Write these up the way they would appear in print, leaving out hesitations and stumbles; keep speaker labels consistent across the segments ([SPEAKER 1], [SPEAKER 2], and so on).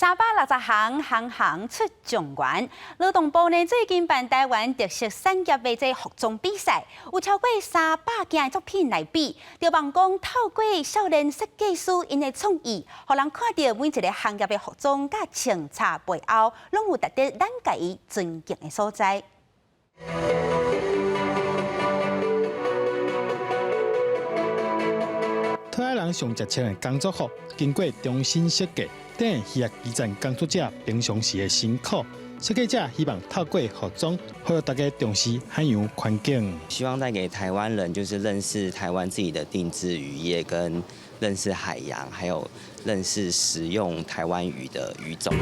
[SPEAKER 1] 360项出状元。劳动部呢最近办台湾特色产业的这服装比赛，有超过300件的作品来比，就望讲透过少年设计师因的创意，互人看到每一个行业的服装甲穿插背后，拢有值得咱家己尊敬的所在。
[SPEAKER 2] 台湾人上值钱的工作服，经过重新设计，等于希望基层工作者平常时的辛苦。设计者希望透过服装，让大家重视海洋环境。
[SPEAKER 3] 希望带给台湾人就是认识台湾自己的定制渔业，跟认识海洋，还有认识使用台湾鱼的鱼种。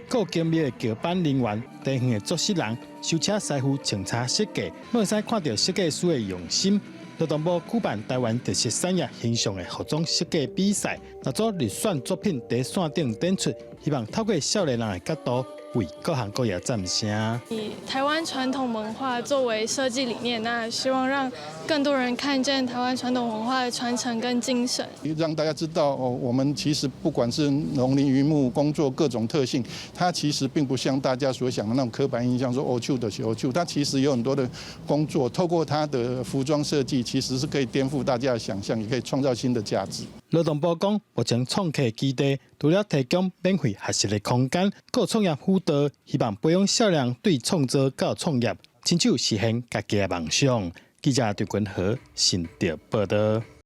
[SPEAKER 2] 够经验的桥班人员、地方的作息人、修车师傅穿插设计，要使看到设计师的用心。劳动部举办台湾特色产业形象的服装设计比赛，6组入选作品在线顶展出，希望透过少年人的角度，为各行各业赞声。
[SPEAKER 4] 以台湾传统文化作为设计理念，那希望让更多人看见台湾传统文化的传承跟精神，
[SPEAKER 5] 让大家知道哦，我们其实不管是农林渔牧工作各种特性，它其实并不像大家所想的那种刻板印象，说欧的是欧秋，它其实有很多的工作，透过它的服装设计，其实是可以颠覆大家的想象，也可以创造新的价值。
[SPEAKER 2] 劳动部讲，目前创客基地除了提供免费学习的空间，各创业辅导，希望培养少年对创造到创业，亲手实现家己的梦想。记者对君和新竹报道。